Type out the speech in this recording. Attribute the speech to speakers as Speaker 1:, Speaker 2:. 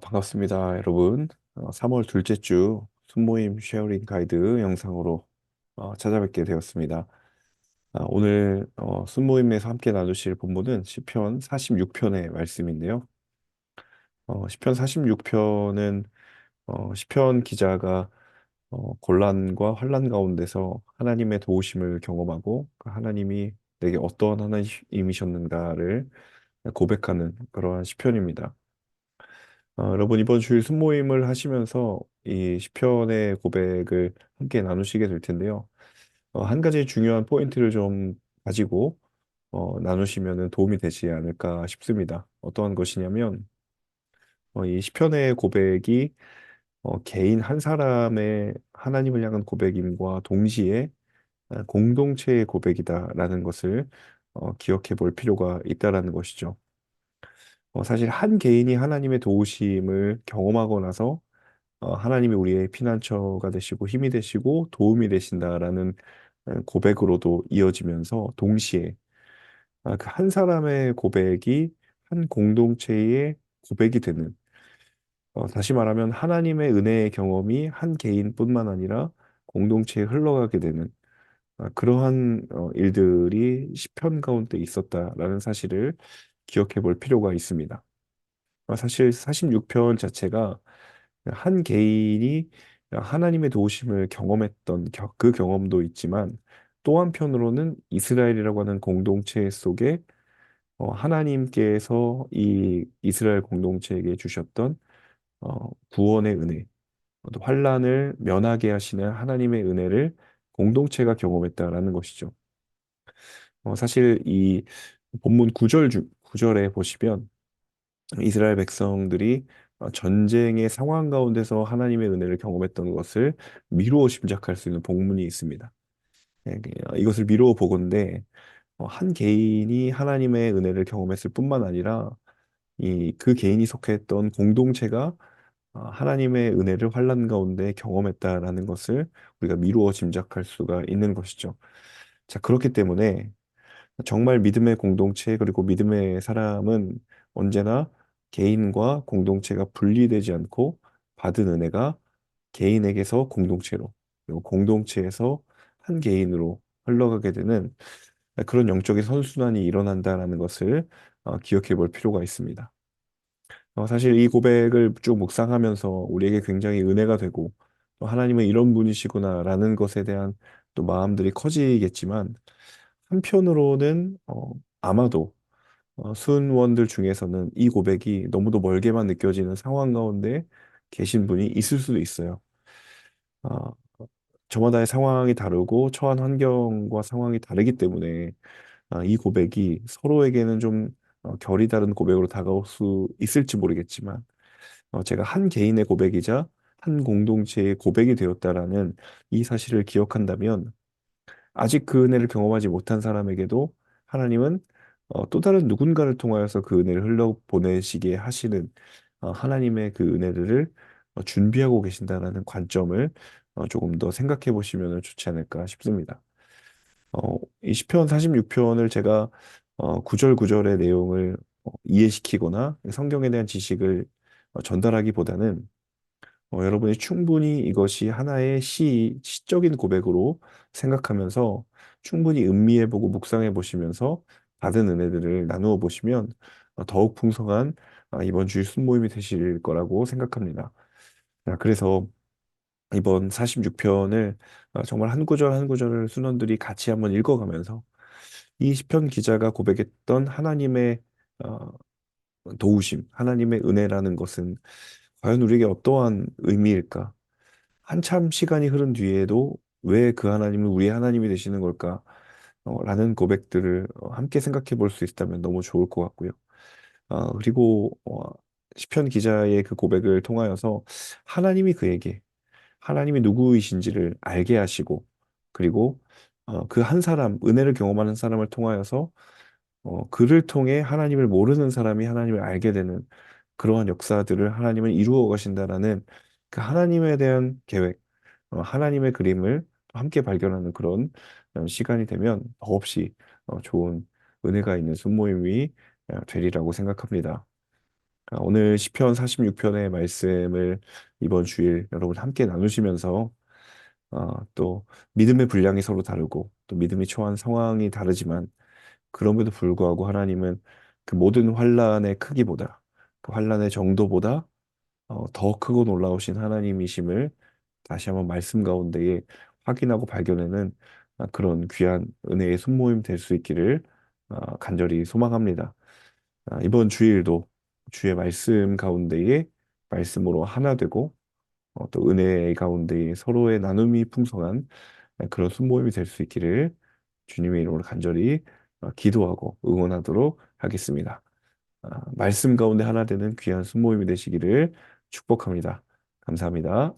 Speaker 1: 반갑습니다, 여러분. 3월 둘째 주 순모임 쉐어링 가이드 영상으로 찾아뵙게 되었습니다. 오늘 순모임에서 함께 나누실 본문은 시편 46편의 말씀인데요. 시편 46편은 시편 기자가 곤란과 환난 가운데서 하나님의 도우심을 경험하고 그 하나님이 내게 어떠한 하나님이셨는가를 고백하는 그러한 시편입니다. 여러분 이번 주일 순모임을 하시면서 이 시편의 고백을 함께 나누시게 될 텐데요. 한 가지 중요한 포인트를 좀 가지고 나누시면 도움이 되지 않을까 싶습니다. 어떠한 것이냐면 이 시편의 고백이 개인 한 사람의 하나님을 향한 고백임과 동시에 공동체의 고백이다라는 것을 기억해 볼 필요가 있다라는 것이죠. 사실 한 개인이 하나님의 도우심을 경험하고 나서 하나님이 우리의 피난처가 되시고 힘이 되시고 도움이 되신다라는 고백으로도 이어지면서 동시에 그 한 사람의 고백이 한 공동체의 고백이 되는 다시 말하면 하나님의 은혜의 경험이 한 개인뿐만 아니라 공동체에 흘러가게 되는 그러한 일들이 시편 가운데 있었다라는 사실을 기억해 볼 필요가 있습니다. 사실 46편 자체가 한 개인이 하나님의 도우심을 경험했던 그 경험도 있지만 또 한편으로는 이스라엘이라고 하는 공동체 속에 하나님께서 이 이스라엘 공동체에게 주셨던 구원의 은혜, 또 환난을 면하게 하시는 하나님의 은혜를 공동체가 경험했다라는 것이죠. 사실 이 본문 9절에 보시면 이스라엘 백성들이 전쟁의 상황 가운데서 하나님의 은혜를 경험했던 것을 미루어 짐작할 수 있는 복문이 있습니다. 이것을 미루어 보건대 한 개인이 하나님의 은혜를 경험했을 뿐만 아니라 이 그 개인이 속했던 공동체가 하나님의 은혜를 환난 가운데 경험했다라는 것을 우리가 미루어 짐작할 수가 있는 것이죠. 자, 그렇기 때문에 정말 믿음의 공동체 그리고 믿음의 사람은 언제나 개인과 공동체가 분리되지 않고 받은 은혜가 개인에게서 공동체로 그리고 공동체에서 한 개인으로 흘러가게 되는 그런 영적인 선순환이 일어난다라는 것을 기억해 볼 필요가 있습니다. 사실 이 고백을 쭉 묵상하면서 우리에게 굉장히 은혜가 되고 또 하나님은 이런 분이시구나라는 것에 대한 또 마음들이 커지겠지만 한편으로는 아마도 수은원들 중에서는 이 고백이 너무도 멀게만 느껴지는 상황 가운데 계신 분이 있을 수도 있어요. 아, 저마다의 상황이 다르고 처한 환경과 상황이 다르기 때문에 이 고백이 서로에게는 좀 결이 다른 고백으로 다가올 수 있을지 모르겠지만 제가 한 개인의 고백이자 한 공동체의 고백이 되었다라는 이 사실을 기억한다면 아직 그 은혜를 경험하지 못한 사람에게도 하나님은 또 다른 누군가를 통하여서 그 은혜를 흘려보내시게 하시는 하나님의 그 은혜를 준비하고 계신다라는 관점을 조금 더 생각해 보시면 좋지 않을까 싶습니다. 이 시편 46편을 제가 구절 구절의 내용을 이해시키거나 성경에 대한 지식을 전달하기보다는 여러분이 충분히 이것이 하나의 시적인 고백으로 생각하면서 충분히 음미해보고 묵상해 보시면서 받은 은혜들을 나누어 보시면 더욱 풍성한 이번 주일 순모임이 되실 거라고 생각합니다. 자, 그래서 이번 46편을 정말 한 구절 한 구절을 순원들이 같이 한번 읽어가면서 이 시편 기자가 고백했던 하나님의 어, 도우심, 하나님의 은혜라는 것은 과연 우리에게 어떠한 의미일까? 한참 시간이 흐른 뒤에도 왜 그 하나님은 우리의 하나님이 되시는 걸까? 라는 고백들을 함께 생각해 볼 수 있다면 너무 좋을 것 같고요. 그리고 시편 기자의 그 고백을 통하여서 하나님이 그에게 하나님이 누구이신지를 알게 하시고 그리고 그 한 사람, 은혜를 경험하는 사람을 통하여서 그를 통해 하나님을 모르는 사람이 하나님을 알게 되는 그러한 역사들을 하나님은 이루어 가신다라는 그 하나님에 대한 계획, 하나님의 그림을 함께 발견하는 그런 시간이 되면 더없이 좋은 은혜가 있는 순모임이 되리라고 생각합니다. 오늘 시편 46편의 말씀을 이번 주일 여러분 함께 나누시면서 또 믿음의 분량이 서로 다르고 또 믿음이 처한 상황이 다르지만 그럼에도 불구하고 하나님은 그 모든 환란의 크기보다 그 환란의 정도보다 더 크고 놀라우신 하나님이심을 다시 한번 말씀 가운데에 확인하고 발견하는 그런 귀한 은혜의 손모임 될 수 있기를 간절히 소망합니다. 이번 주일도 주의 말씀 가운데에 말씀으로 하나 되고 또 은혜 가운데에 서로의 나눔이 풍성한 그런 손모임이 될 수 있기를 주님의 이름으로 간절히 기도하고 응원하도록 하겠습니다. 말씀 가운데 하나 되는 귀한 손모임이 되시기를 축복합니다. 감사합니다.